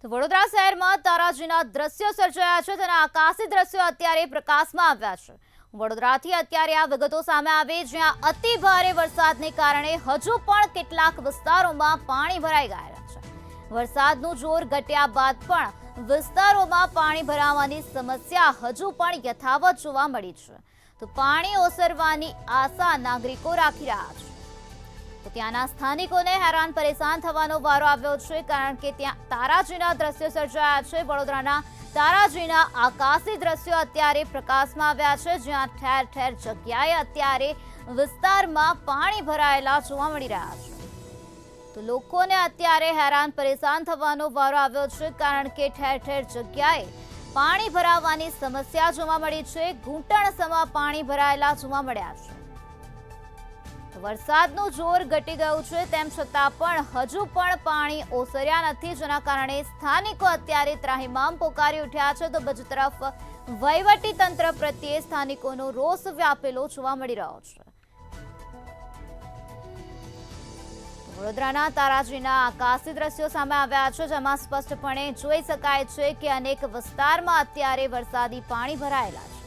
તો વડોદરા શહેરમાં તારાજીના દ્રશ્યો સર્જાયા છે તેના આકાશી દ્રશ્યો અત્યારે પ્રકાશમાં આવ્યા છે। વડોદરાથી અત્યારે આ વિગતો સામે આવી જ્યાં અતિ ભારે વરસાદને કારણે હજુ પણ કેટલાક વિસ્તારોમાં પાણી ભરાઈ ગયા છે। વરસાદનું જોર ઘટ્યા બાદ પણ વિસ્તારોમાં પાણી ભરાવાની સમસ્યા હજુ પણ યથાવત જોવા મળી છે। તો પાણી ઓસરવાની આશા નાગરિકો રાખી રહ્યા છે। તો ત્યાંના સ્થાનિકોને હેરાન પરેશાન થવાનો વારો આવ્યો છે કારણ કે ત્યાં તારાજીના દ્રશ્યો સર્જાયા છે। વડોદરાના તારાજીના આકાશી દ્રશ્યો અત્યારે પ્રકાશમાં આવ્યા છે જ્યાં ઠેર ઠેર જગ્યાએ અત્યારે વિસ્તારમાં પાણી ભરાયેલા જોવા મળી રહ્યા છે। તો લોકોને અત્યારે હેરાન પરેશાન થવાનો વારો આવ્યો છે કારણ કે ઠેર ઠેર જગ્યાએ પાણી ભરાવાની સમસ્યા જોવા મળી છે। ઘૂંટણસમાં પાણી ભરાયેલા જોવા મળ્યા છે। વરસાદનું જોર ઘટી ગયું છે તેમ છતાં પણ હજુ પણ પાણી ઓસર્યા નથી જેના કારણે સ્થાનિકો અત્યારે ત્રાહિમામ પોકારી ઉઠ્યા છે। તો બીજી તરફ વહીવટી તંત્ર પ્રત્યે સ્થાનિકોનો રોષ વ્યાપેલો જોવા મળી રહ્યો છે। વડોદરાના તારાજીના આકાશી દ્રશ્યો સામે આવ્યા છે જેમાં સ્પષ્ટપણે જોઈ શકાય છે કે અનેક વિસ્તારમાં અત્યારે વરસાદી પાણી ભરાયેલા છે।